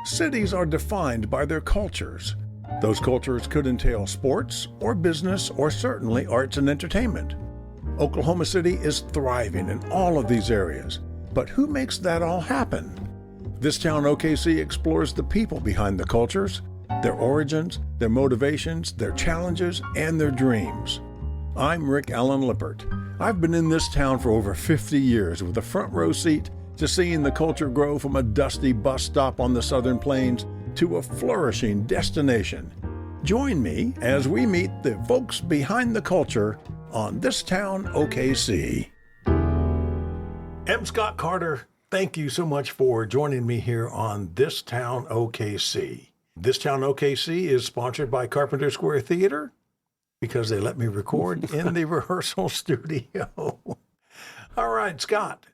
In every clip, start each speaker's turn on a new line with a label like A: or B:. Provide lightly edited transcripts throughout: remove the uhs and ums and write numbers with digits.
A: Cities are defined by their cultures. Those cultures could entail sports or business or certainly arts and entertainment. Oklahoma City is thriving in all of these areas. But who makes that all happen? This Town OKC explores the people behind the cultures, their origins, their motivations, their challenges, and their dreams. I'm Rick Allen Lippert. I've been in this town for over 50 years with a front row seat to seeing the culture grow from a dusty bus stop on the Southern Plains to a flourishing destination. Join me as we meet the folks behind the culture on This Town OKC. M. Scott Carter, thank you so much for joining me here on This Town OKC. This Town OKC is sponsored by Carpenter Square Theater because they let me record in the rehearsal studio. All right, Scott,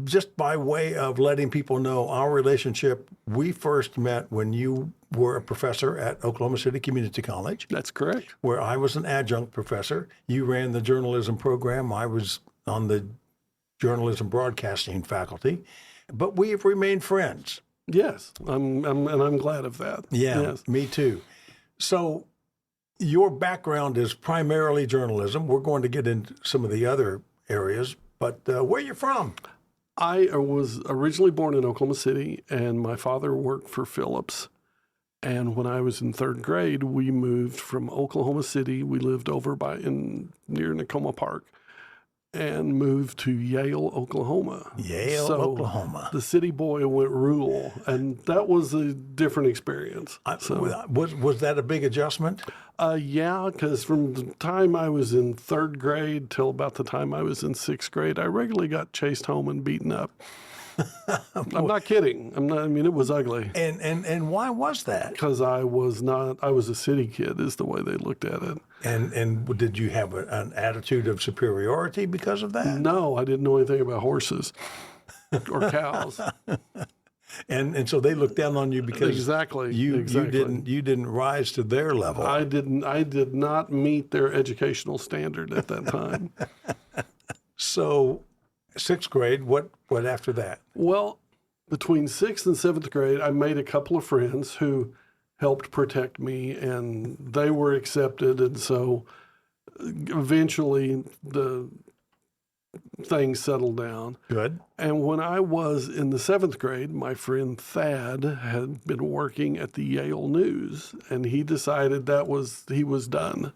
A: just by way of letting people know our relationship, we first met when you were a professor at Oklahoma City Community College.
B: That's correct.
A: Where I was an adjunct professor. You ran the journalism program. I was on the journalism broadcasting faculty. But we have remained friends.
B: Yes, I'm glad of that.
A: Yeah,
B: yes.
A: Me too. So your background is primarily journalism. We're going to get into some of the other areas, but where are you from?
B: I was originally born in Oklahoma City, and my father worked for Phillips. And when I was in third grade, we moved from Oklahoma City. We lived over near Nakoma Park, and moved to Yale, Oklahoma.
A: Yale, Oklahoma.
B: The city boy went rural, and that was a different experience.
A: Was that a big adjustment?
B: Yeah, because from the time I was in third grade till about the time I was in sixth grade, I regularly got chased home and beaten up. I'm not kidding. It was ugly.
A: And why was that?
B: Because I was a city kid is the way they looked at it.
A: And did you have an attitude of superiority because of that?
B: No, I didn't know anything about horses or cows.
A: And so they looked down on you because you didn't rise to their level.
B: I did not meet their educational standard at that time.
A: So sixth grade, what after that?
B: Well, between sixth and seventh grade, I made a couple of friends who helped protect me, and they were accepted. And so eventually the things settled down.
A: Good.
B: And when I was in the seventh grade, my friend Thad had been working at the Yale News, and he decided he was done.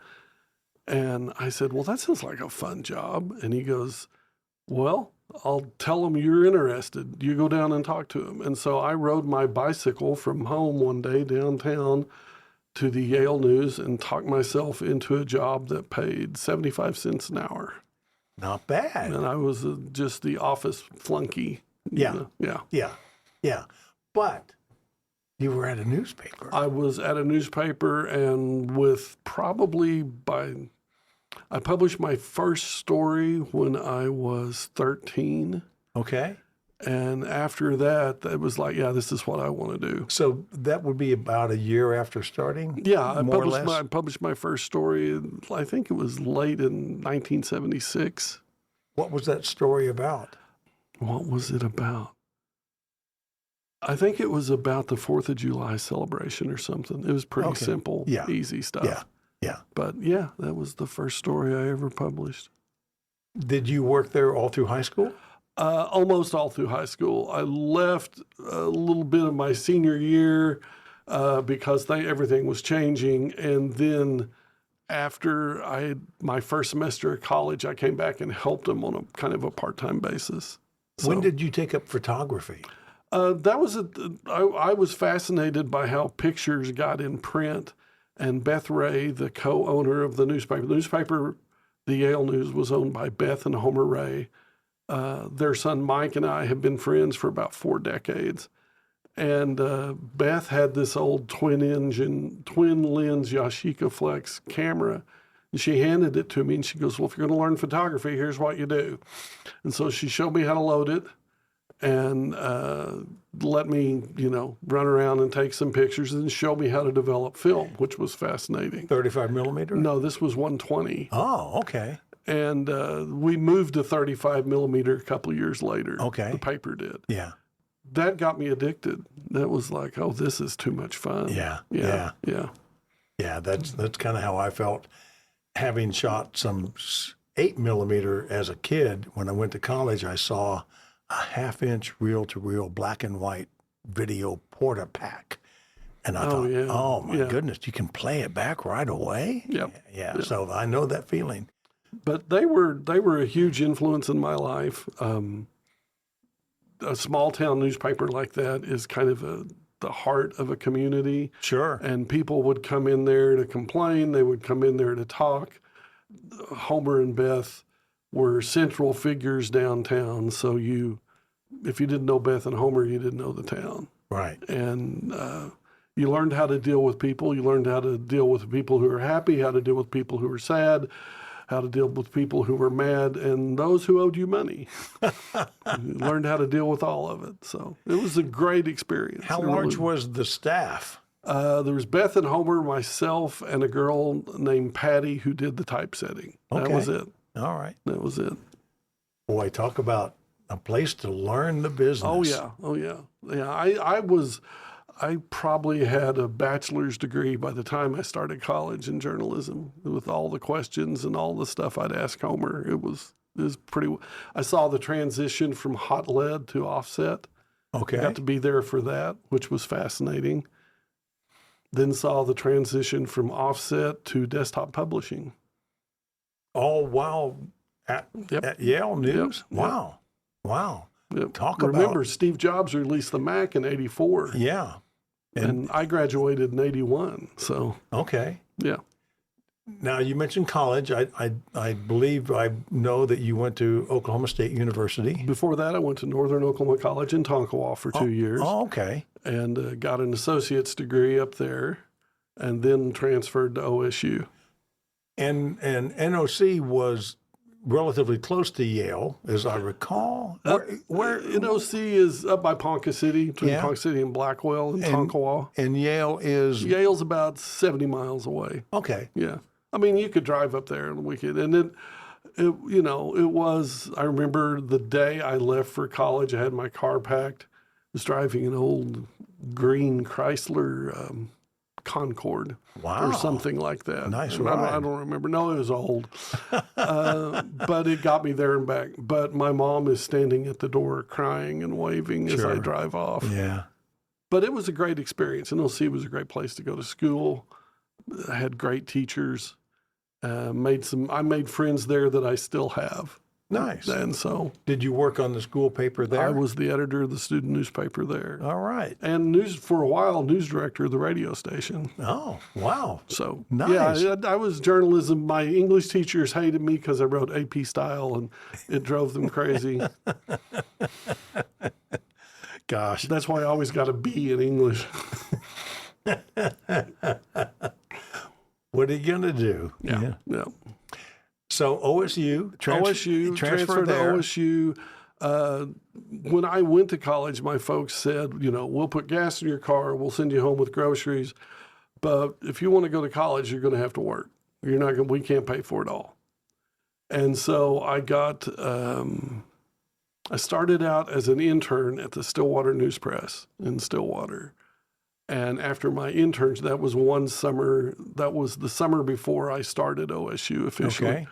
B: And I said, well, that sounds like a fun job. And he goes, well, I'll tell him you're interested. You go down and talk to him. And so I rode my bicycle from home one day downtown to the Yale News and talked myself into a job that paid 75 cents an hour.
A: Not bad.
B: And I was just the office flunky.
A: Yeah. But you were at a newspaper.
B: I was at a newspaper, and I published my first story when I was 13.
A: Okay.
B: And after that, it was like, yeah, this is what I want to do.
A: So that would be about a year after starting?
B: Yeah, I published my first story, I think it was late in 1976.
A: What was that story about?
B: What was it about? I think it was about the 4th of July celebration or something. It was pretty simple, easy stuff. Yeah. But yeah, that was the first story I ever published.
A: Did you work there all through high school?
B: Almost all through high school. I left a little bit of my senior year because everything was changing. And then after my first semester of college, I came back and helped them on a kind of a part-time basis. So,
A: when did you take up photography?
B: I was fascinated by how pictures got in print. And Beth Ray, the co-owner of the newspaper, the Yale News, was owned by Beth and Homer Ray. Their son Mike and I have been friends for about 4 decades. And Beth had this old twin lens Yashica Flex camera. And she handed it to me, and she goes, well, if you're going to learn photography, here's what you do. And so she showed me how to load it and let me, run around and take some pictures and show me how to develop film, which was fascinating.
A: 35 millimeter?
B: No, this was 120.
A: Oh, okay.
B: And we moved to 35 millimeter a couple of years later.
A: Okay.
B: The paper did.
A: Yeah.
B: that got me addicted. That was like, oh, this is too much fun.
A: Yeah.
B: Yeah.
A: That's kind of how I felt, having shot some 8mm as a kid. When I went to college, I saw a 1/2-inch reel-to-reel black and white video porta pack. And I thought, oh my goodness, you can play it back right away?
B: Yep.
A: Yeah. So I know that feeling.
B: But they were a huge influence in my life. A small town newspaper like that is kind of the heart of a community.
A: Sure.
B: And people would come in there to complain. They would come in there to talk. Homer and Beth were central figures downtown. So if you didn't know Beth and Homer, you didn't know the town.
A: Right.
B: And you learned how to deal with people. You learned how to deal with people who are happy, how to deal with people who are sad, how to deal with people who were mad, and those who owed you money. You learned how to deal with all of it. So it was a great experience.
A: How large was the staff?
B: There was Beth and Homer, myself, and a girl named Patty who did the typesetting.
A: Okay.
B: That was it.
A: All right.
B: That was it.
A: Boy, talk about a place to learn the business.
B: Oh, yeah. Yeah, I probably had a bachelor's degree by the time I started college in journalism, with all the questions and all the stuff I'd ask Homer. It was pretty. I saw the transition from hot lead to offset.
A: Okay.
B: I got to be there for that, which was fascinating. Then saw the transition from offset to desktop publishing.
A: All while at Yale News?
B: Yep.
A: Wow.
B: Yep.
A: Remember,
B: Steve Jobs released the Mac in '84.
A: Yeah.
B: And I graduated in '81. So.
A: Okay.
B: Yeah.
A: Now, you mentioned college. I believe I know that you went to Oklahoma State University.
B: Before that, I went to Northern Oklahoma College in Tonkawa for 2 years.
A: Oh, okay.
B: And got an associate's degree up there, and then transferred to OSU.
A: And NOC was relatively close to Yale, as I recall. Where
B: NOC is up by Ponca City, between Ponca City and Blackwell and Tonkawa.
A: And Yale is?
B: Yale's about 70 miles away.
A: Okay.
B: Yeah. I mean, you could drive up there on the weekend. And it was, I remember the day I left for college, I had my car packed. I was driving an old green Chrysler Concord or something like that.
A: Nice
B: ride. I don't remember. No, it was old. But it got me there and back. But my mom is standing at the door crying and waving as I drive off.
A: Yeah.
B: But it was a great experience. NLC was a great place to go to school. I had great teachers. I made friends there that I still have.
A: Nice.
B: And so.
A: Did you work on the school paper there?
B: I was the editor of the student newspaper there.
A: All right.
B: And for a while, news director of the radio station.
A: Oh, wow.
B: So,
A: nice.
B: Yeah, I was journalism. My English teachers hated me because I wrote AP style, and it drove them crazy.
A: Gosh.
B: That's why I always got a B in English.
A: What are you going to do?
B: Yeah.
A: So OSU,
B: transferred
A: there.
B: to OSU. When I went to college, my folks said, we'll put gas in your car, we'll send you home with groceries, but if you want to go to college, you're going to have to work. We can't pay for it all. And so I started out as an intern at the Stillwater News Press in Stillwater. And after my interns, that was one summer. That was the summer before I started OSU officially.
A: Okay.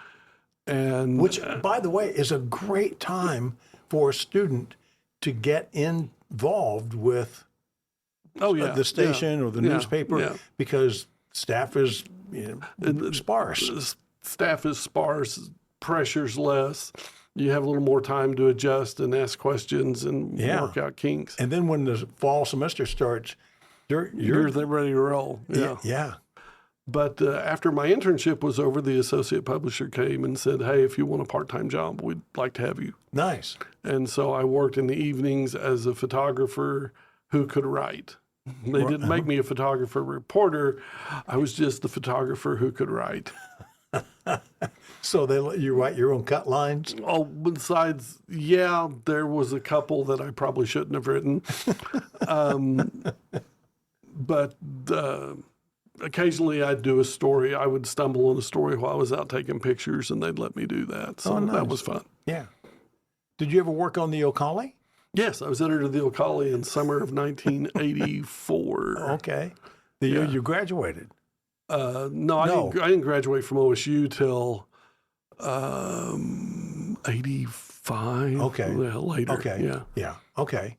B: And
A: which, by the way, is a great time for a student to get involved with the station or the newspaper because staff is sparse.
B: Staff is sparse. Pressure's less. You have a little more time to adjust and ask questions and work out kinks.
A: And then when the fall semester starts,
B: you're ready to roll.
A: Yeah.
B: But after my internship was over, the associate publisher came and said, hey, if you want a part-time job, we'd like to have you.
A: Nice.
B: And so I worked in the evenings as a photographer who could write. They didn't make me a photographer reporter. I was just the photographer who could write.
A: So they let you write your own cut lines?
B: Oh, besides, there was a couple that I probably shouldn't have written. But occasionally I'd do a story. I would stumble on a story while I was out taking pictures, and they'd let me do that. So
A: nice.
B: That was fun.
A: Yeah. Did you ever work on the Ocala?
B: Yes, I was editor of the Ocala in summer of 1984.
A: Okay. The year you graduated.
B: No, I didn't graduate from OSU till 85.
A: Okay.
B: Later.
A: Okay.
B: Yeah.
A: Yeah. Okay.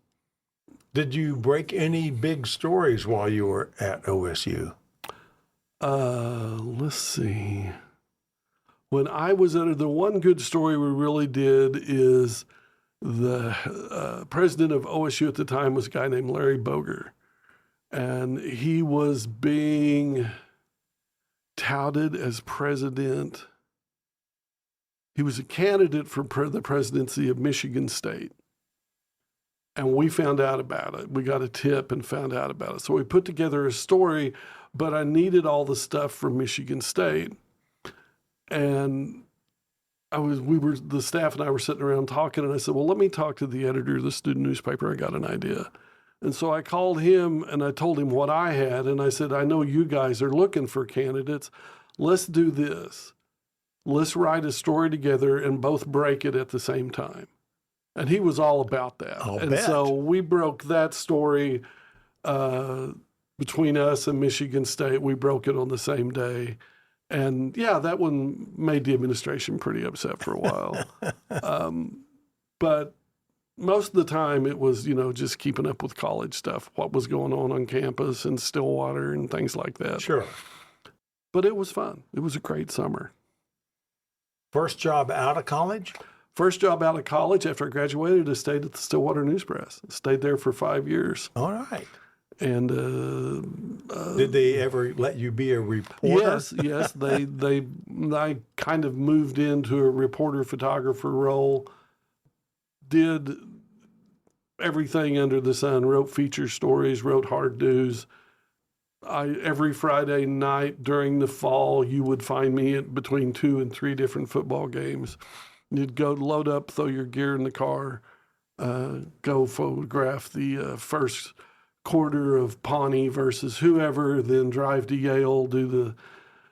A: Did you break any big stories while you were at OSU?
B: Let's see. When I was editor, the one good story we really did is the president of OSU at the time was a guy named Larry Boger. And he was being touted as president. He was a candidate for the presidency of Michigan State. And we found out about it. We got a tip and found out about it. So we put together a story, but I needed all the stuff from Michigan State. And the staff and I were sitting around talking, and I said, well, let me talk to the editor of the student newspaper. I got an idea. And so I called him and I told him what I had. And I said, I know you guys are looking for candidates. Let's do this. Let's write a story together and both break it at the same time. And he was all about that. So we broke that story between us and Michigan State. We broke it on the same day. And yeah, that one made the administration pretty upset for a while. But most of the time it was, just keeping up with college stuff, what was going on campus in Stillwater and things like that.
A: Sure.
B: But it was fun. It was a great summer.
A: First job out of college?
B: First job out of college after I graduated, I stayed at the Stillwater News Press. Stayed there for 5 years.
A: All right.
B: And
A: did they ever let you be a reporter?
B: Yes. I kind of moved into a reporter photographer role. Did everything under the sun. Wrote feature stories. Wrote hard news. Every Friday night during the fall, you would find me at between 2 and 3 different football games. You'd go load up, throw your gear in the car, go photograph the first quarter of Pawnee versus whoever, then drive to Yale, do the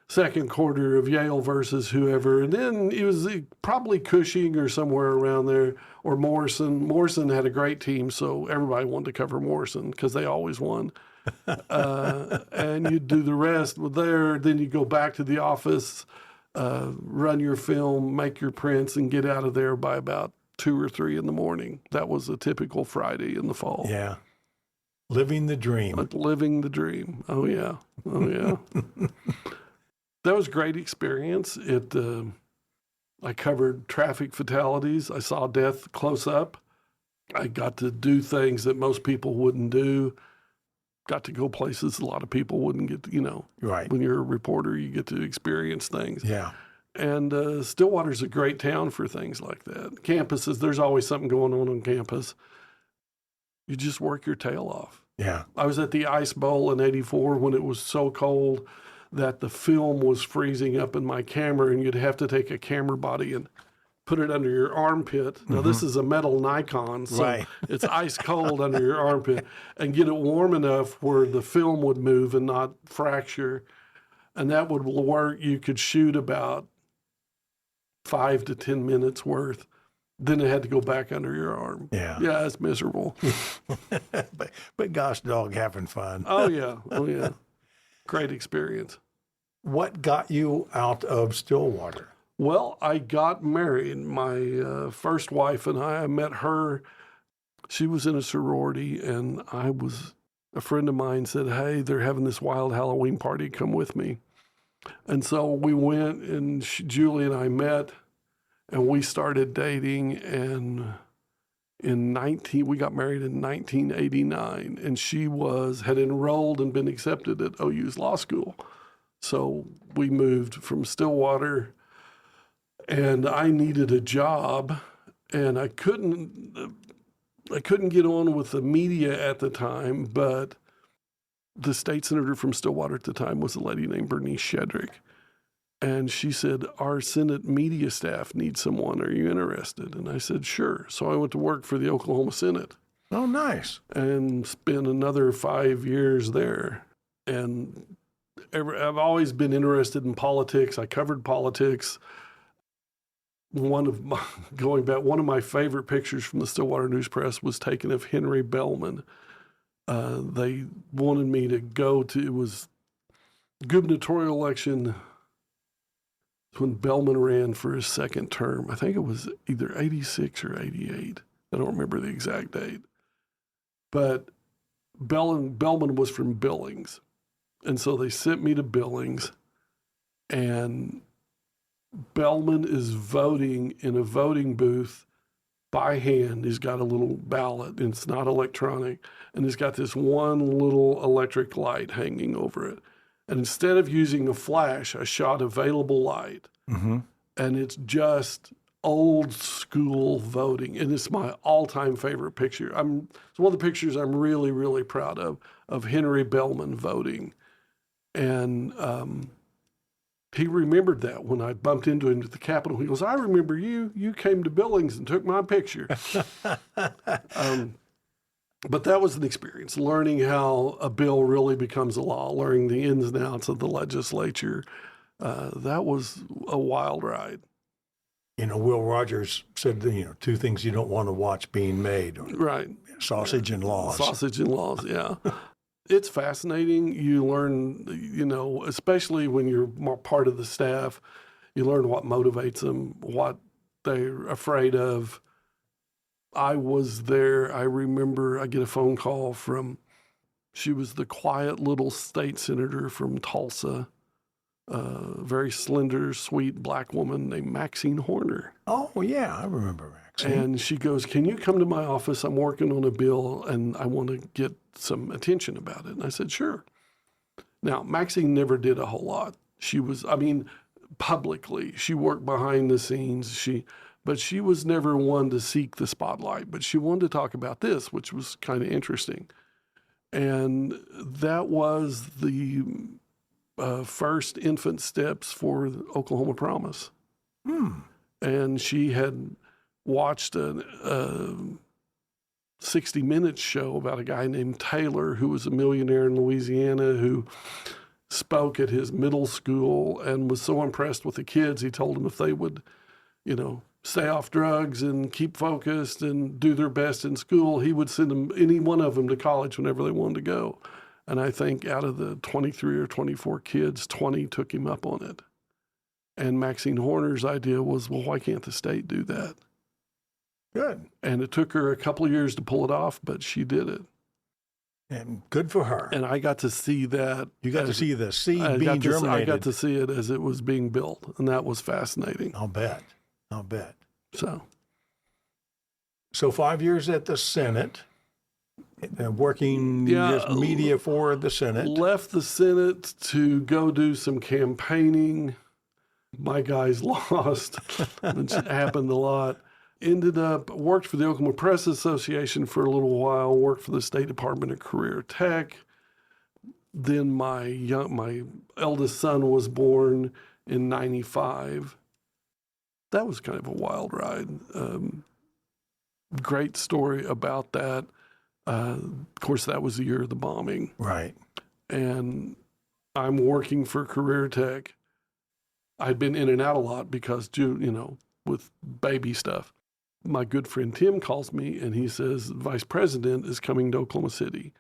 B: second quarter of Yale versus whoever. And then it was probably Cushing or somewhere around there, or Morrison. Morrison had a great team, so everybody wanted to cover Morrison because they always won. And you'd do the rest there. Then you go back to the office, run your film, make your prints, and get out of there by about 2 or 3 in the morning. That was a typical Friday in the fall.
A: Yeah. Living the dream.
B: Living the dream. Oh, yeah. That was a great experience. I covered traffic fatalities. I saw death close up. I got to do things that most people wouldn't do. Got to go places a lot of people wouldn't get to,
A: Right.
B: When you're a reporter, you get to experience things.
A: Yeah.
B: And Stillwater's a great town for things like that. Campuses, there's always something going on campus. You just work your tail off.
A: Yeah.
B: I was at the Ice Bowl in '84 when it was so cold that the film was freezing up in my camera, and you'd have to take a camera body and put it under your armpit. Now, this is a metal Nikon, so it's ice cold under your armpit, and get it warm enough where the film would move and not fracture. And that would work. You could shoot about 5 to 10 minutes worth. Then it had to go back under your arm.
A: Yeah.
B: Yeah, it's miserable.
A: but gosh, dog, having fun.
B: Oh, yeah. Great experience.
A: What got you out of Stillwater?
B: Well, I got married. My first wife and I met her. She was in a sorority, and a friend of mine said, hey, they're having this wild Halloween party. Come with me. And so we went, and Julie and I met, and we started dating, and we got married in 1989, and she had enrolled and been accepted at OU's law school. So we moved from Stillwater, and I needed a job, and I couldn't get on with the media at the time, but the state senator from Stillwater at the time was a lady named Bernice Shedrick. And she said, our Senate media staff needs someone. Are you interested? And I said, sure. So I went to work for the Oklahoma Senate.
A: Oh, nice.
B: And spent another 5 years there. And I've always been interested in politics. I covered politics. one of my favorite pictures from the Stillwater News Press was taken of Henry Bellman. They wanted me to go to, it was gubernatorial election when Bellman ran for his second term. I think it was either 86 or 88. I don't remember the exact date. But Bellman was from Billings. And so they sent me to Billings, and Bellman is voting in a voting booth by hand. He's got a little ballot, and it's not electronic, and he's got this one little electric light hanging over it. And instead of using a flash, I shot available light. Mm-hmm. And it's just old school voting. And it's my all-time favorite picture. It's one of the pictures I'm really, really proud of Henry Bellman voting. And he remembered that when I bumped into him at the Capitol. He goes, "I remember you. You came to Billings and took my picture." But that was an experience, learning how a bill really becomes a law, learning the ins and outs of the legislature. That was a wild ride.
A: Will Rogers said, two things you don't want to watch being made.
B: Right.
A: Sausage and laws.
B: Sausage and laws, yeah. It's fascinating. You learn, especially when you're more part of the staff, you learn what motivates them, what they're afraid of. I was there. I remember I get a phone call she was the quiet little state senator from Tulsa, very slender, sweet black woman named Maxine Horner.
A: Oh, yeah, I remember Maxine.
B: And she goes, "Can you come to my office? I'm working on a bill, and I want to get some attention about it." And I said, "Sure." Now, Maxine never did a whole lot. She was, publicly, she worked behind the scenes. But she was never one to seek the spotlight. But she wanted to talk about this, which was kind of interesting. And that was the first infant steps for the Oklahoma Promise. And she had watched a 60 Minutes show about a guy named Taylor, who was a millionaire in Louisiana, who spoke at his middle school and was so impressed with the kids, he told them if they would, stay off drugs and keep focused and do their best in school, he would send them, any one of them, to college whenever they wanted to go. And I think out of the 23 or 24 kids, 20 took him up on it. And Maxine Horner's idea was, well, why can't the state do that?
A: Good.
B: And it took her a couple of years to pull it off, but she did it.
A: And good for her.
B: And I got to see that.
A: You got to see the seed being germinated.
B: I got to see it as it was being built, and that was fascinating.
A: I'll bet.
B: So
A: 5 years at the Senate, working as media for the Senate.
B: Left the Senate to go do some campaigning. My guys lost, which happened a lot. Worked for the Oklahoma Press Association for a little while, worked for the State Department of Career Tech. Then my eldest son was born in 95. That was kind of a wild ride. Great story about that. Of course, that was the year of the bombing.
A: Right.
B: And I'm working for Career Tech. I'd been in and out a lot because, with baby stuff. My good friend Tim calls me and he says, Vice President is coming to Oklahoma City.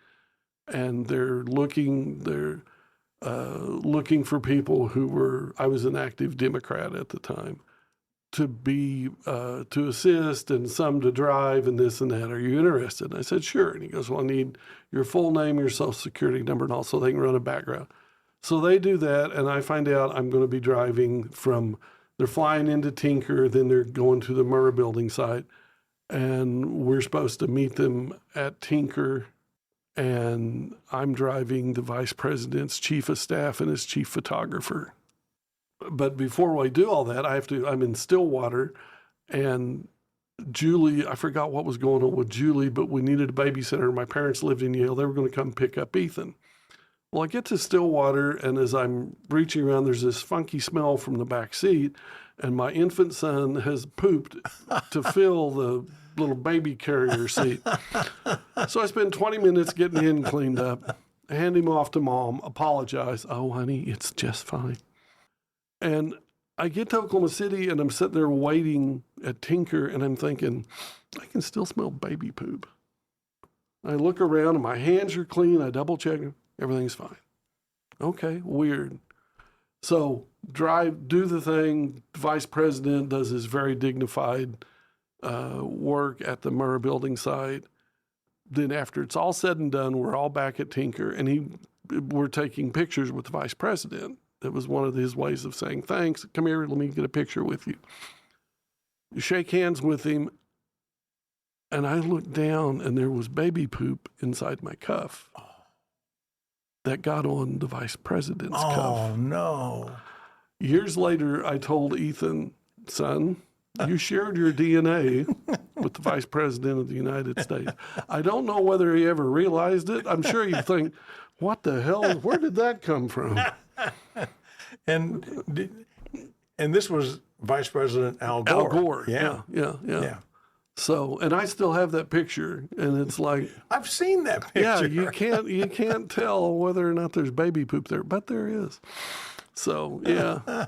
B: And they're looking for people I was an active Democrat at the time, to assist and some to drive and this and that. Are you interested? And I said, sure. And he goes, well, I need your full name, your social security number, and also they can run a background. So they do that, and I find out I'm going to be driving they're flying into Tinker, then they're going to the Murrah Building site, and we're supposed to meet them at Tinker, and I'm driving the Vice President's chief of staff and his chief photographer. But before we do all that, I'm in Stillwater, and Julie, I forgot what was going on with Julie, but we needed a babysitter. My parents lived in Yale. They were going to come pick up Ethan. Well, I get to Stillwater, and as I'm reaching around, there's this funky smell from the back seat, and my infant son has pooped to fill the little baby carrier seat. So I spend 20 minutes getting him cleaned up, hand him off to Mom, apologize. Oh, honey, it's just fine. And I get to Oklahoma City and I'm sitting there waiting at Tinker and I'm thinking, I can still smell baby poop. I look around and my hands are clean. I double check, everything's fine. Okay, weird. So do the thing. Vice President does his very dignified work at the Murrah Building site. Then after it's all said and done, we're all back at Tinker, and we're taking pictures with the Vice President. That was one of his ways of saying, thanks, come here, let me get a picture with you. You shake hands with him, and I looked down, and there was baby poop inside my cuff that got on the Vice President's cuff.
A: Oh, no.
B: Years later, I told Ethan, son, you shared your DNA with the Vice President of the United States. I don't know whether he ever realized it. I'm sure he'd think, what the hell? Where did that come from?
A: And this was Vice President Al Gore.
B: Al Gore.
A: Yeah.
B: Yeah. So, and I still have that picture, and it's like,
A: I've seen that picture.
B: yeah, you can't tell whether or not there's baby poop there, but there is. So, yeah.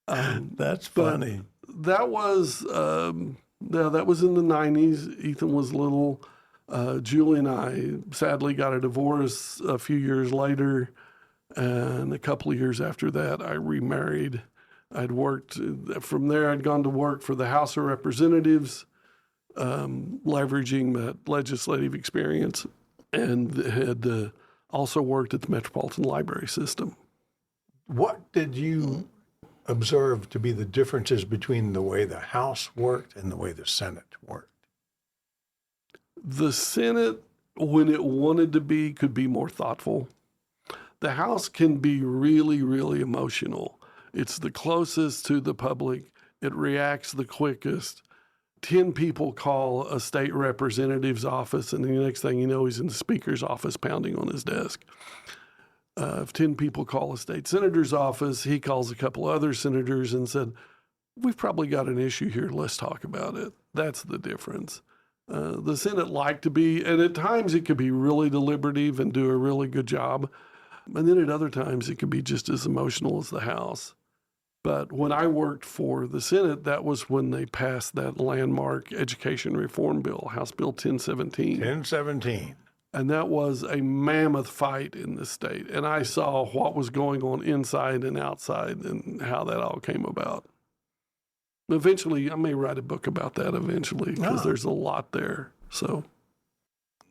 A: That's funny.
B: That was in the 90s. Ethan was little. Julie and I sadly got a divorce a few years later, and a couple of years after that, I remarried. I'd worked from there. I'd gone to work for the House of Representatives, leveraging that legislative experience, and had also worked at the Metropolitan Library System.
A: What did you observe to be the differences between the way the House worked and the way the Senate worked?
B: The Senate, when it wanted to be, could be more thoughtful. The House can be really, really emotional. It's the closest to the public. It reacts the quickest. 10 people call a state representative's office, and the next thing you know, he's in the speaker's office pounding on his desk. If 10 people call a state senator's office, he calls a couple other senators and said, we've probably got an issue here. Let's talk about it. That's the difference. The Senate liked to be, and at times it could be really deliberative and do a really good job. And then at other times it could be just as emotional as the House. But when I worked for the Senate, that was when they passed that landmark education reform bill, House Bill 1017.
A: 1017.
B: And that was a mammoth fight in the state. And I saw what was going on inside and outside and how that all came about. Eventually, I may write a book about that eventually because there's a lot there. So,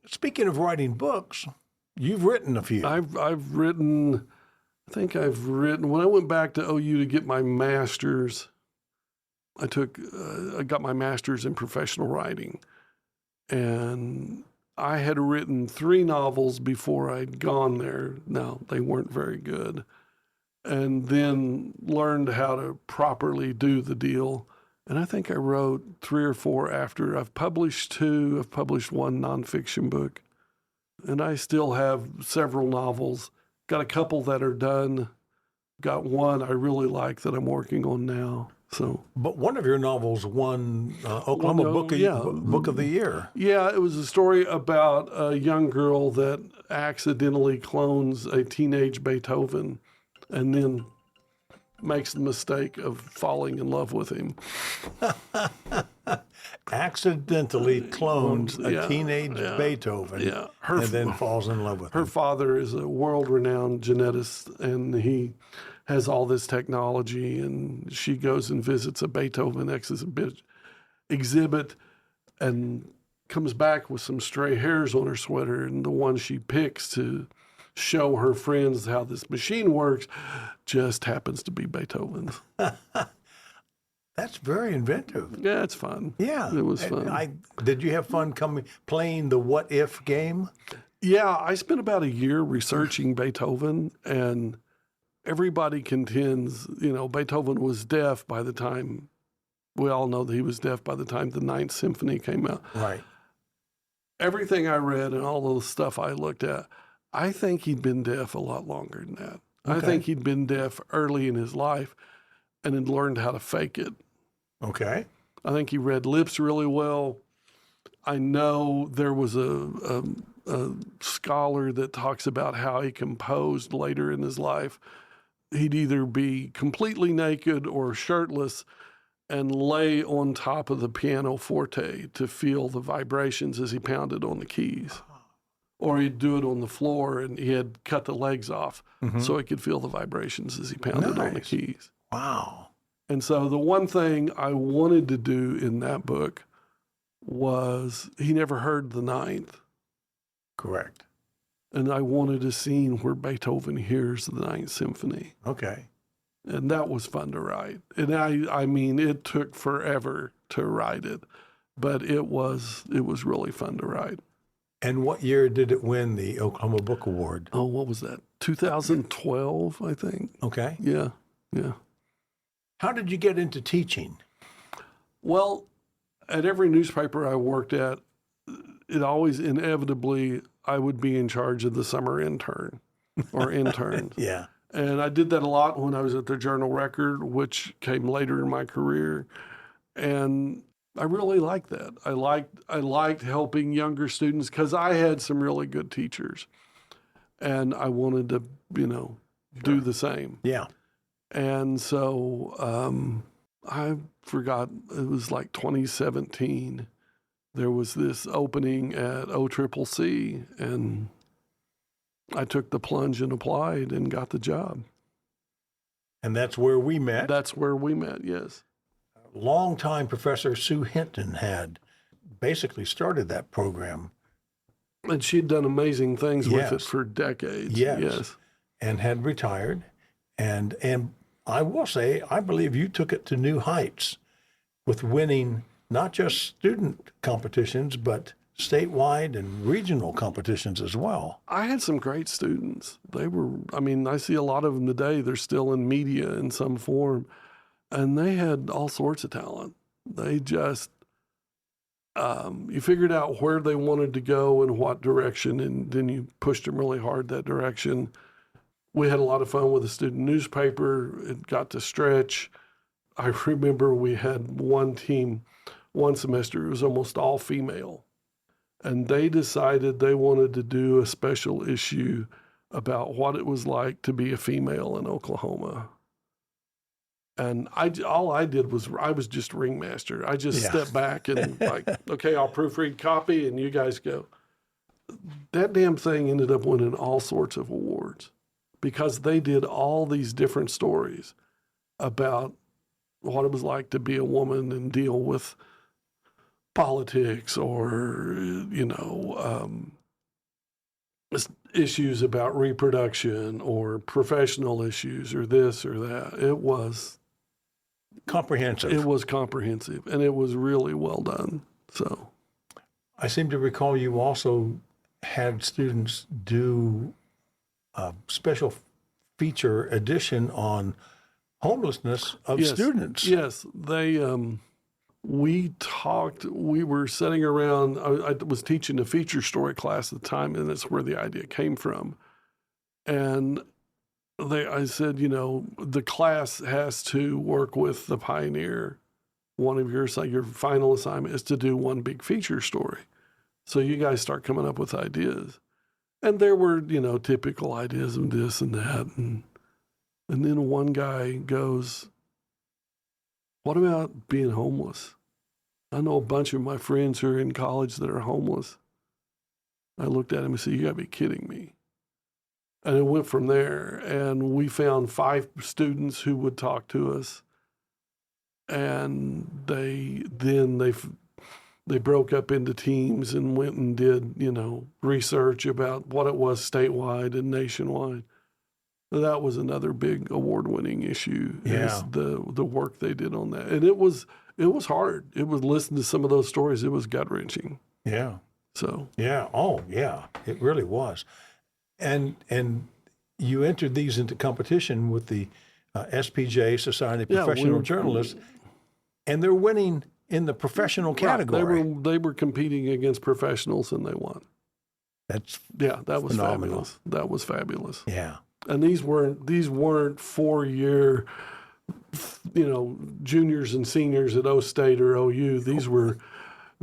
A: speaking of writing books, you've written a few.
B: I've written, when I went back to OU to get my master's, I got my master's in professional writing. And I had written 3 novels before I'd gone there. Now, they weren't very good. And then learned how to properly do the deal. And I think I wrote 3 or 4 after. I've published 2. I've published 1 nonfiction book. And I still have several novels. Got a couple that are done. Got 1 I really like that I'm working on now. So,
A: but one of your novels won Oklahoma Book of the Year.
B: Yeah, it was a story about a young girl that accidentally clones a teenage Beethoven and then makes the mistake of falling in love with him.
A: Accidentally clones a teenage Beethoven and then falls in love with him.
B: Her father is a world-renowned geneticist, and he has all this technology, and she goes and visits a Beethoven exhibit and comes back with some stray hairs on her sweater, and the one she picks to show her friends how this machine works just happens to be Beethoven's.
A: That's very inventive.
B: Yeah, it's fun.
A: Yeah.
B: It was fun.
A: Did you have fun playing the what if game?
B: Yeah, I spent about a year researching Beethoven, and everybody contends, Beethoven was deaf by the time, we all know that he was deaf by the time the Ninth Symphony came out.
A: Right.
B: Everything I read and all the stuff I looked at, I think he'd been deaf a lot longer than that. Okay. I think he'd been deaf early in his life and had learned how to fake it.
A: Okay.
B: I think he read lips really well. I know there was a scholar that talks about how he composed later in his life he'd either be completely naked or shirtless and lay on top of the pianoforte to feel the vibrations as he pounded on the keys. Or he'd do it on the floor, and he had cut the legs off so he could feel the vibrations as he pounded on the keys.
A: Wow.
B: And so the one thing I wanted to do in that book was he never heard the ninth.
A: Correct.
B: And I wanted a scene where Beethoven hears the Ninth Symphony.
A: Okay.
B: And that was fun to write. And I mean, it took forever to write it, but it was really fun to write.
A: And what year did it win the Oklahoma Book Award?
B: Oh, what was that? 2012, I think.
A: Okay.
B: Yeah.
A: How did you get into teaching?
B: Well, at every newspaper I worked at, it always inevitably, I would be in charge of the summer intern or interns.
A: Yeah.
B: And I did that a lot when I was at the Journal Record, which came later in my career. And I really liked that. I liked helping younger students because I had some really good teachers. And I wanted to, do the same.
A: Yeah.
B: And so I forgot, it was like 2017. There was this opening at OCCC, and I took the plunge and applied and got the job.
A: And that's where we met?
B: That's where we met, yes.
A: Longtime Professor Sue Hinton had basically started that program.
B: And she'd done amazing things with it for decades. Yes.
A: And had retired. And I will say, I believe you took it to new heights with winning not just student competitions, but statewide and regional competitions as well.
B: I had some great students. I see a lot of them today. They're still in media in some form. And they had all sorts of talent. They just, you figured out where they wanted to go and what direction, and then you pushed them really hard that direction. We had a lot of fun with the student newspaper. It got to stretch. I remember we had one team, one semester, it was almost all female. And they decided they wanted to do a special issue about what it was like to be a female in Oklahoma. And all I did was, I was just ringmaster. I just stepped back and okay, I'll proofread copy and you guys go. That damn thing ended up winning all sorts of awards because they did all these different stories about what it was like to be a woman and deal with politics or, issues about reproduction or professional issues or this or that. It was
A: comprehensive.
B: It was comprehensive, and it was really well done. So
A: I seem to recall you also had students do a special feature edition on homelessness of students.
B: Yes, they, we were sitting around, I was teaching a feature story class at the time, and that's where the idea came from. And I said, the class has to work with the pioneer. One of your final assignment is to do one big feature story. So you guys start coming up with ideas. And there were, typical ideas of this and that. And then one guy goes, what about being homeless? I know a bunch of my friends who are in college that are homeless. I looked at him and said, you gotta be kidding me. And it went from there, and we found 5 students who would talk to us. And they broke up into teams and went and did, research about what it was statewide and nationwide. That was another big award-winning issue.
A: Yeah.
B: The work they did on that. And it was hard. It was, listen to some of those stories, it was gut-wrenching.
A: Yeah.
B: So.
A: Yeah. Oh, yeah. It really was. And you entered these into competition with the SPJ, Society of Professional Journalists, and they're winning in the professional category.
B: They were competing against professionals, and they won.
A: That
B: was
A: phenomenal.
B: Fabulous. That was fabulous.
A: Yeah.
B: And these weren't 4-year, juniors and seniors at O State or OU. These were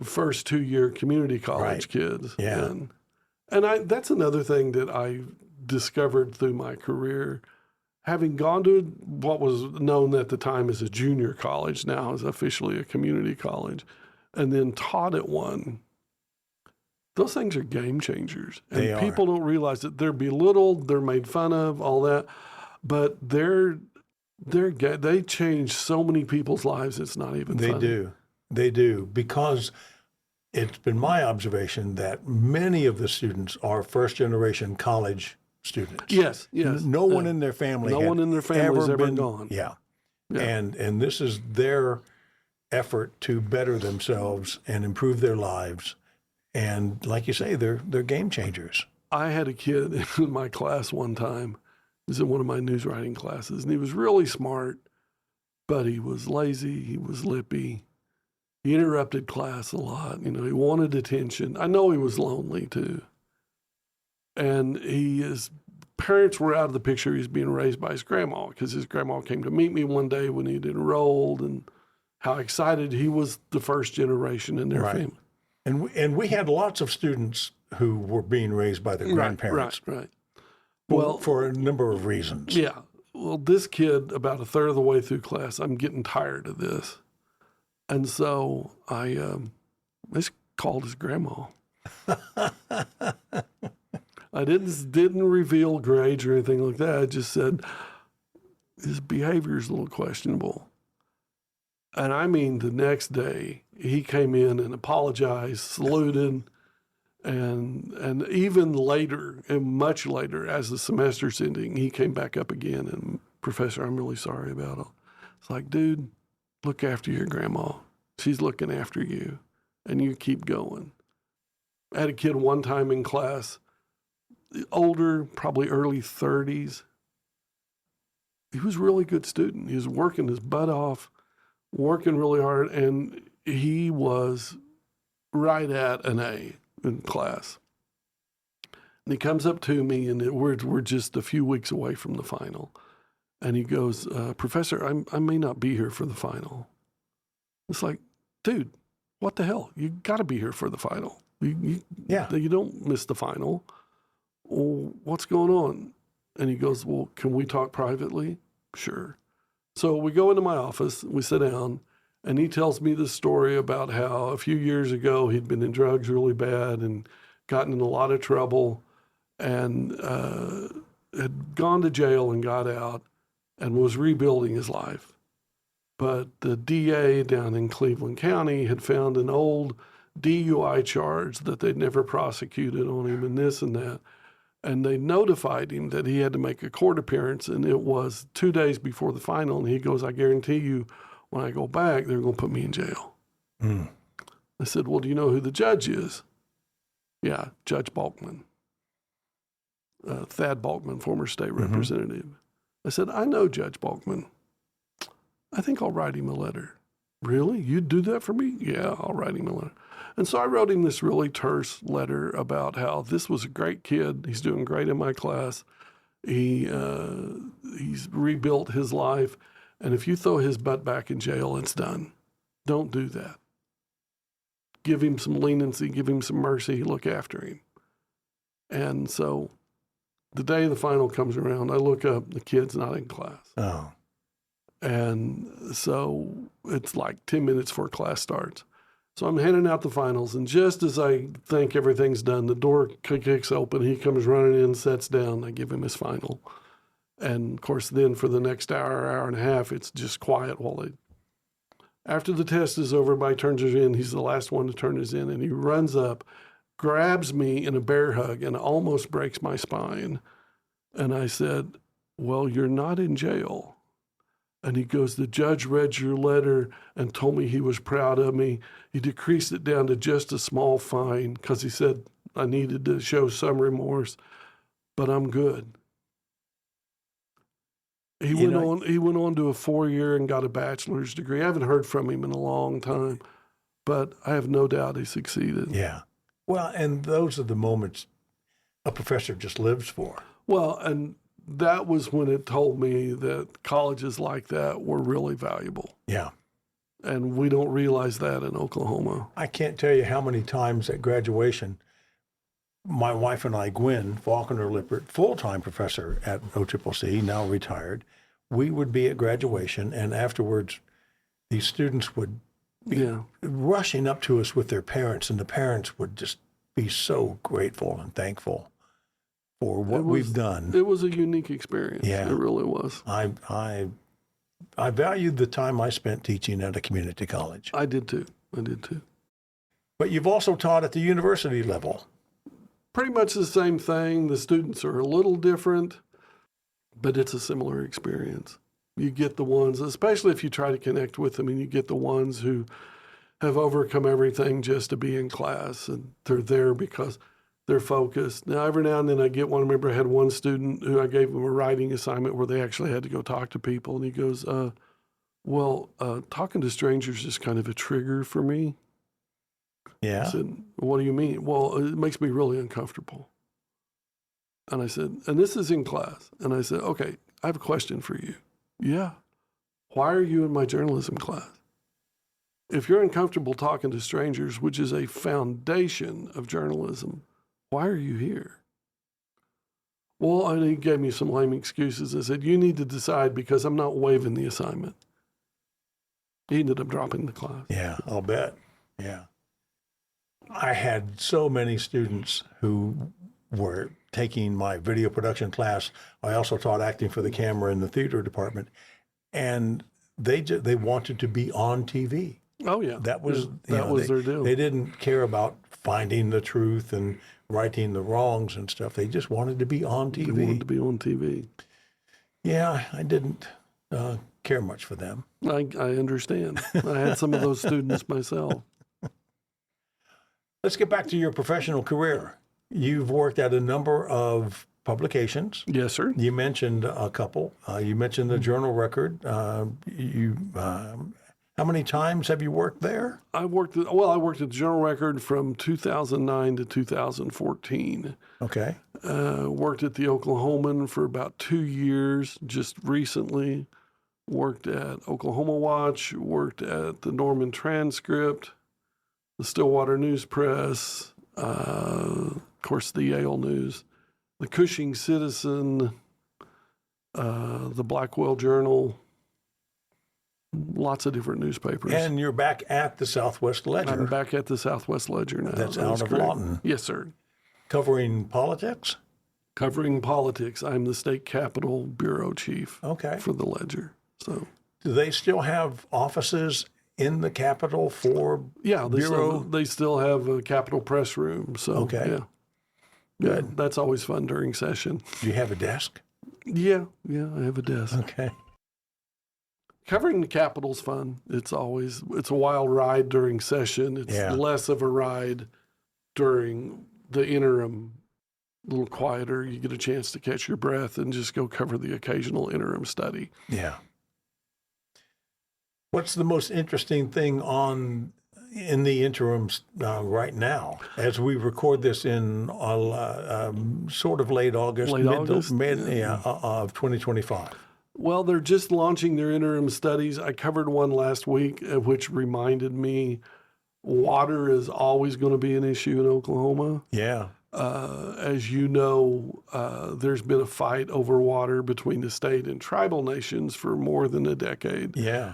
B: first 2-year community college kids.
A: Yeah.
B: And that's another thing that I discovered through my career. having gone to what was known at the time as a junior college, now is officially a community college, and then taught at one, those things are game changers. And people don't realize that they're belittled, they're made fun of, all that, but they change so many people's lives, it's not even funny.
A: They do, because it's been my observation that many of the students are first-generation college students.
B: Yes.
A: No one in their family
B: has ever gone.
A: Yeah. And this is their effort to better themselves and improve their lives. And like you say, they're game changers.
B: I had a kid in my class one time. He was in one of my news writing classes, and he was really smart, but he was lazy, he was lippy. He interrupted class a lot. He wanted attention. I know he was lonely too. And his parents were out of the picture. He was being raised by his grandma, because his grandma came to meet me one day when he'd enrolled, and how excited he was, the first generation in their family.
A: And we had lots of students who were being raised by their grandparents.
B: Right.
A: Well, for a number of reasons.
B: Yeah. Well, this kid, about a third of the way through class, I'm getting tired of this. And so I just called his grandma. I didn't reveal grades or anything like that. I just said, his behavior is a little questionable. And I mean, the next day, he came in and apologized, saluted, and even later, and much later, as the semester's ending, he came back up again, and, Professor, I'm really sorry about it. It's like, dude, look after your grandma. She's looking after you, and you keep going. I had a kid one time in class, older, probably early 30s. He was a really good student. He was working his butt off, working really hard, and he was right at an A in class. And he comes up to me, and we're just a few weeks away from the final. And he goes, Professor, I may not be here for the final. It's like, dude, what the hell? You got to be here for the final. You don't miss the final. Well, what's going on? And he goes, well, can we talk privately? Sure. So we go into my office, we sit down, and he tells me this story about how a few years ago he'd been in drugs really bad and gotten in a lot of trouble, and had gone to jail and got out and was rebuilding his life. But the DA down in Cleveland County had found an old DUI charge that they'd never prosecuted on him, and this and that. And they notified him that he had to make a court appearance, and it was 2 days before the final. And he goes, I guarantee you, when I go back, they're going to put me in jail. I said, well, do you know who the judge is? Yeah, Judge Balkman. Thad Balkman, former state representative. I said, I know Judge Balkman. I think I'll write him a letter. Really? You'd do that for me? Yeah, I'll write him a letter. And so I wrote him this really terse letter about how this was a great kid. He's doing great in my class. He's rebuilt his life. And if you throw his butt back in jail, it's done. Don't do that. Give him some leniency, give him some mercy, look after him. And so the day the final comes around, I look up, the kid's not in class.
A: Oh.
B: And so it's like 10 minutes before class starts. So I'm handing out the finals, and just as I think everything's done, the door kicks open, he comes running in, sits down, I give him his final. And of course, then for the next hour and a half, it's just quiet after the test is over, everybody turns it in. He's the last one to turn his in, and he runs up, grabs me in a bear hug, and almost breaks my spine. And I said, well, you're not in jail. And he goes, the judge read your letter and told me he was proud of me. He decreased it down to just a small fine because he said I needed to show some remorse, but I'm good. He went on to a 4-year and got a bachelor's degree. I haven't heard from him in a long time, but I have no doubt he succeeded.
A: Yeah. Well, and those are the moments a professor just lives for.
B: Well, and that was when it told me that colleges like that were really valuable.
A: Yeah.
B: And we don't realize that in Oklahoma.
A: I can't tell you how many times at graduation my wife and I, Gwen Faulkner-Lippert, full-time professor at OCCC, now retired, we would be at graduation, and afterwards these students would be rushing up to us with their parents, and the parents would just be so grateful and thankful for what we've done.
B: It was a unique experience.
A: Yeah.
B: It really was.
A: I valued the time I spent teaching at a community college.
B: I did too.
A: But you've also taught at the university level.
B: Pretty much the same thing. The students are a little different, but it's a similar experience. You get the ones, especially if you try to connect with them, and you get the ones who have overcome everything just to be in class, and they're there because they're focused. Now, every now and then I get one. I remember I had one student who I gave him a writing assignment where they actually had to go talk to people, and he goes, talking to strangers is kind of a trigger for me.
A: Yeah.
B: I said, what do you mean? Well, it makes me really uncomfortable. And I said, and this is in class. And I said, okay, I have a question for you. Yeah. Why are you in my journalism class? If you're uncomfortable talking to strangers, which is a foundation of journalism, why are you here? Well, and he gave me some lame excuses. I said, you need to decide because I'm not waiving the assignment. He ended up dropping the class.
A: Yeah, I'll bet. Yeah. I had so many students who were taking my video production class. I also taught acting for the camera in the theater department, and they wanted to be on TV.
B: Oh yeah,
A: that was
B: their deal.
A: They didn't care about finding the truth and righting the wrongs and stuff. They just wanted to be on TV.
B: They wanted to be on TV.
A: Yeah, I didn't care much for them.
B: I understand. I had some of those students myself.
A: Let's get back to your professional career. You've worked at a number of publications.
B: Yes, sir.
A: You mentioned a couple. You mentioned the Journal Record. How many times have you worked there?
B: I worked at the Journal Record from 2009 to 2014.
A: Okay.
B: Worked at the Oklahoman for about 2 years, just recently. Worked at Oklahoma Watch, worked at the Norman Transcript, the Stillwater News Press, of course, the Yale News, the Cushing Citizen, the Blackwell Journal, lots of different newspapers.
A: And you're back at the Southwest Ledger.
B: I'm back at the Southwest Ledger now.
A: That's out of Lawton.
B: Yes, sir.
A: Covering politics?
B: Covering politics. I'm the state capitol bureau chief for the Ledger. So,
A: do they still have offices in the Capitol for bureau?
B: They still have a Capitol press room. So, yeah.
A: Good.
B: Yeah, that's always fun during session.
A: Do you have a desk?
B: Yeah, I have a desk.
A: Okay.
B: Covering the Capitol's fun. It's a wild ride during session. It's less of a ride during the interim. A little quieter. You get a chance to catch your breath and just go cover the occasional interim study.
A: Yeah. What's the most interesting thing in the interims
B: right
A: now, as we record this in sort of late August, mid of 2025?
B: Well, they're just launching their interim studies. I covered one last week, which reminded me water is always going to be an issue in Oklahoma.
A: Yeah.
B: As you know, there's been a fight over water between the state and tribal nations for more than a decade.
A: Yeah.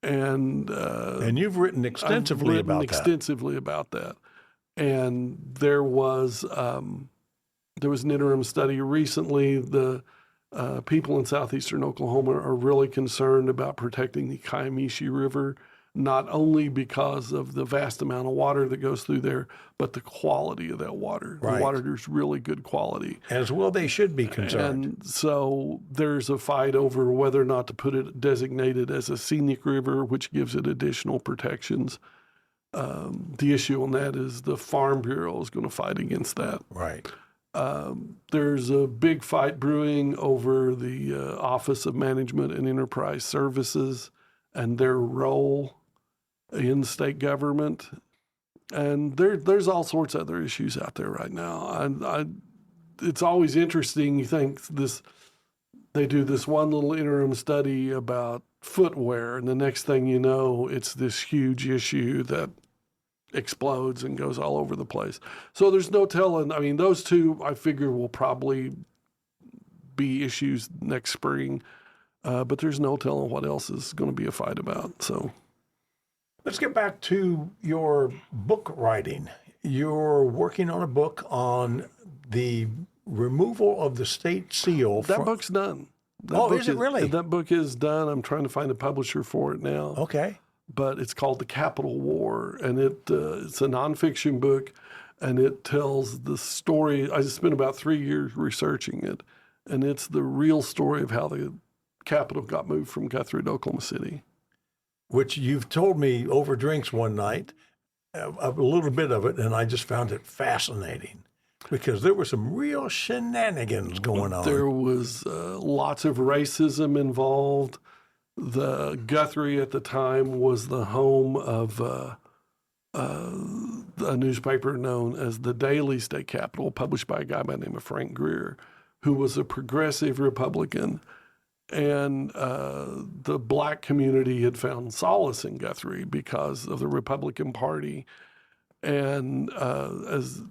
B: And
A: you've written extensively about
B: that. And there was an interim study recently. The people in southeastern Oklahoma are really concerned about protecting the Kiamichi River, not only because of the vast amount of water that goes through there, but the quality of that water.
A: Right.
B: The water is really good quality.
A: As well they should be concerned.
B: And so there's a fight over whether or not to put it designated as a scenic river, which gives it additional protections. The issue on that is the Farm Bureau is going to fight against that.
A: Right.
B: There's a big fight brewing over the Office of Management and Enterprise Services and their role in state government. And there's all sorts of other issues out there right now. It's always interesting. You think they do this one little interim study about footwear, and the next thing you know, it's this huge issue that explodes and goes all over the place. So there's no telling. I mean, those two I figure will probably be issues next spring, but there's no telling what else is going to be a fight about. So
A: let's get back to your book writing. You're working on a book on the removal of the state seal.
B: That book's done.
A: Is it really?
B: That book is done. I'm trying to find a publisher for it now.
A: Okay.
B: But it's called The Capitol War, and it's a nonfiction book, and it tells the story. I spent about 3 years researching it, and it's the real story of how the Capitol got moved from Guthrie to Oklahoma City.
A: Which you've told me over drinks one night, a little bit of it, and I just found it fascinating because there were some real shenanigans going on.
B: There was lots of racism involved. The Guthrie at the time was the home of a newspaper known as the Daily State Capitol, published by a guy by the name of Frank Greer, who was a progressive Republican. And the black community had found solace in Guthrie because of the Republican Party. And as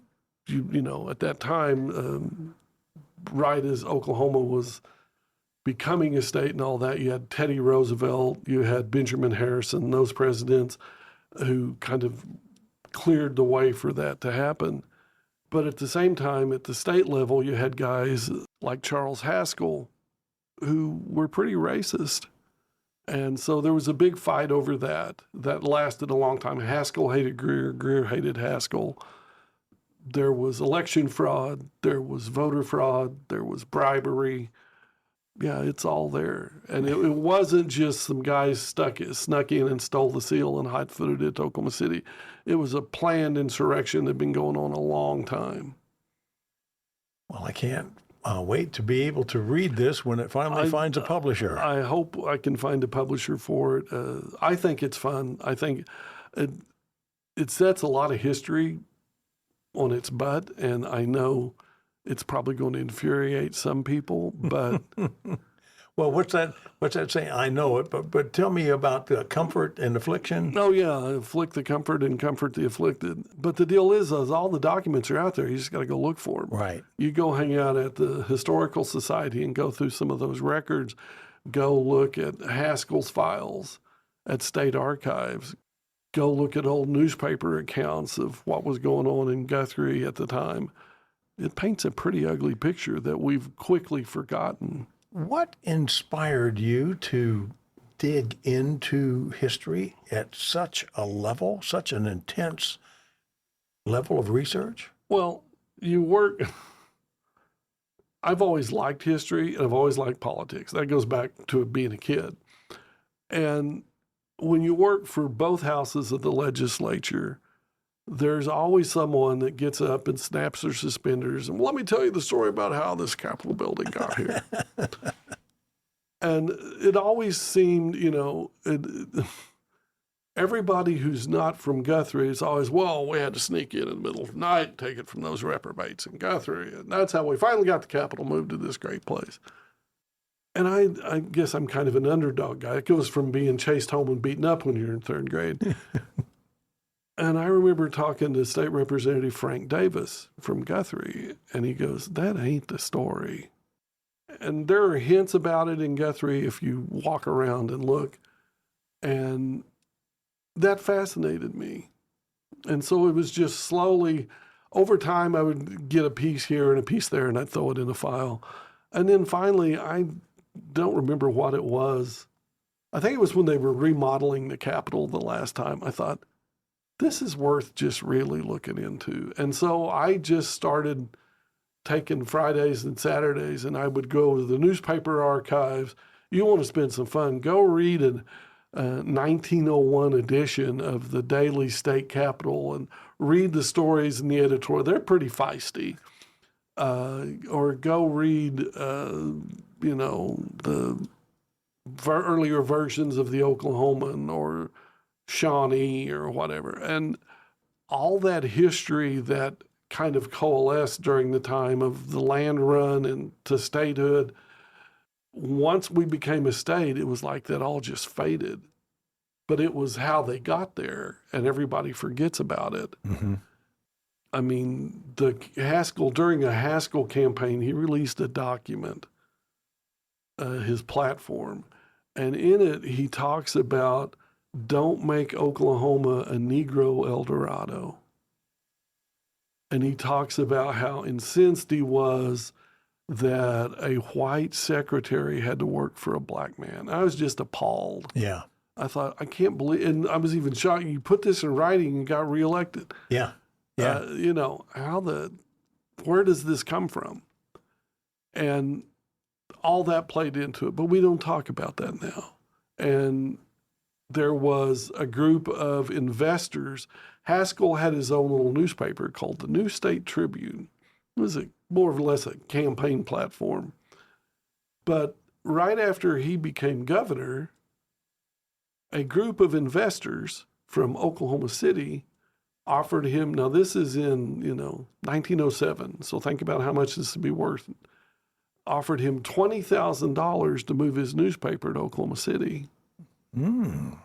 B: you know, at that time, right as Oklahoma was becoming a state and all that, you had Teddy Roosevelt, you had Benjamin Harrison, those presidents who kind of cleared the way for that to happen. But at the same time, at the state level, you had guys like Charles Haskell who were pretty racist. And so there was a big fight over that lasted a long time. Haskell hated Greer, Greer hated Haskell. There was election fraud, there was voter fraud, there was bribery. Yeah, it's all there. And it wasn't just some guys snuck in and stole the seal and hot-footed it to Oklahoma City. It was a planned insurrection that had been going on a long time.
A: Well, I can't wait to be able to read this when it finally finds a publisher.
B: I hope I can find a publisher for it. I think it's fun. I think it sets a lot of history on its butt, and I know it's probably going to infuriate some people, but
A: well, what's that saying? I know it, but tell me about the comfort and affliction.
B: Oh yeah, afflict the comfort and comfort the afflicted. But the deal is all the documents are out there. You just got to go look for them.
A: Right.
B: You go hang out at the Historical Society and go through some of those records. Go look at Haskell's files at state archives. Go look at old newspaper accounts of what was going on in Guthrie at the time. It paints a pretty ugly picture that we've quickly forgotten.
A: What inspired you to dig into history at such a level, such an intense level of research?
B: Well, I've always liked history, and I've always liked politics. That goes back to being a kid. And when you work for both houses of the legislature, there's always someone that gets up and snaps their suspenders and, let me tell you the story about how this Capitol building got here. And it always seemed, everybody who's not from Guthrie is always, well, we had to sneak in the middle of the night, take it from those reprobates in Guthrie. And that's how we finally got the Capitol moved to this great place. And I guess I'm kind of an underdog guy. It goes from being chased home and beaten up when you're in third grade. And I remember talking to State Representative Frank Davis from Guthrie, and he goes, that ain't the story. And there are hints about it in Guthrie if you walk around and look. And that fascinated me. And so it was just slowly, over time, I would get a piece here and a piece there, and I'd throw it in a file. And then finally, I don't remember what it was. I think it was when they were remodeling the Capitol the last time. I thought, this is worth just really looking into. And so I just started taking Fridays and Saturdays, and I would go to the newspaper archives. You want to spend some fun, go read a 1901 edition of the Daily State Capitol and read the stories in the editorial. They're pretty feisty. Or go read, the earlier versions of the Oklahoman or Shawnee or whatever. And all that history that kind of coalesced during the time of the land run and to statehood, once we became a state, it was like that all just faded. but it was how they got there, and everybody forgets about it.
A: Mm-hmm.
B: I mean, during a Haskell campaign, he released a document, his platform, and in it he talks about don't make Oklahoma a Negro El Dorado. And he talks about how incensed he was that a white secretary had to work for a black man. I was just appalled.
A: Yeah.
B: I thought, I can't believe, and I was even shocked. You put this in writing and got reelected.
A: Yeah. Yeah.
B: Where does this come from? And all that played into it, but we don't talk about that now. And there was a group of investors. Haskell had his own little newspaper called the New State Tribune. It was more or less a campaign platform. But right after he became governor, a group of investors from Oklahoma City offered him, now this is in, 1907, so think about how much this would be worth, offered him $20,000 to move his newspaper to Oklahoma City.
A: Mm.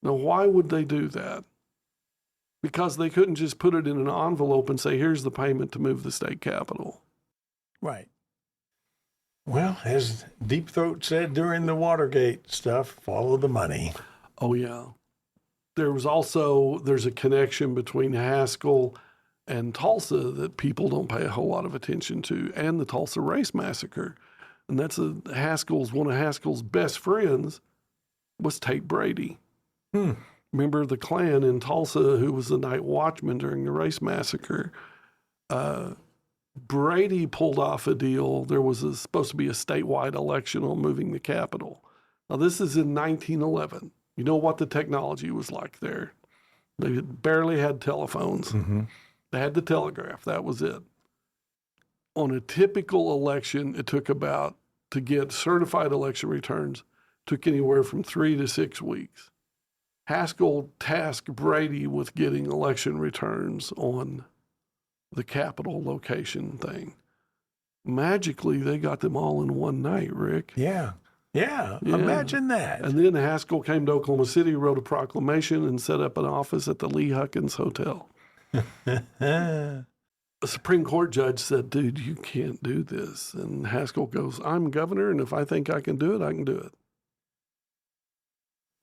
B: Now, why would they do that? Because they couldn't just put it in an envelope and say, here's the payment to move the state capital.
A: Right. Well, as Deep Throat said during the Watergate stuff, follow the money.
B: Oh, yeah. There's a connection between Haskell and Tulsa that people don't pay a whole lot of attention to, and the Tulsa Race Massacre. And that's one of Haskell's best friends was Tate Brady.
A: Hmm.
B: Remember the Klan in Tulsa, who was the night watchman during the race massacre? Brady pulled off a deal. There was supposed to be a statewide election on moving the capital. Now, this is in 1911. You know what the technology was like there. They barely had telephones.
A: Mm-hmm.
B: They had the telegraph. That was it. On a typical election, it took to get certified election returns, took anywhere from 3 to 6 weeks. Haskell tasked Brady with getting election returns on the Capitol location thing. Magically, they got them all in one night, Rick.
A: Yeah. Imagine that.
B: And then Haskell came to Oklahoma City, wrote a proclamation, and set up an office at the Lee Huckins Hotel. A Supreme Court judge said, dude, you can't do this. And Haskell goes, I'm governor, and if I think I can do it, I can do it.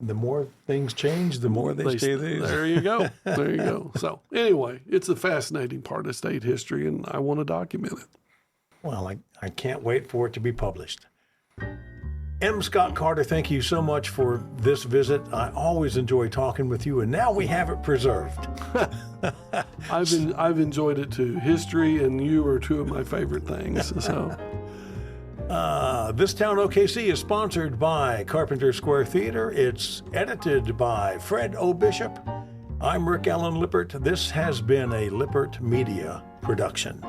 A: The more things change, the more they stay there.
B: There you go. There you go. So anyway, it's a fascinating part of state history, and I want to document it.
A: Well, I can't wait for it to be published. M. Scott Carter, thank you so much for this visit. I always enjoy talking with you, and now we have it preserved.
B: I've enjoyed it too. History and you are two of my favorite things. So.
A: This Town OKC is sponsored by Carpenter Square Theater. It's edited by Fred O. Bishop. I'm Rick Allen Lippert. This has been a Lippert Media production.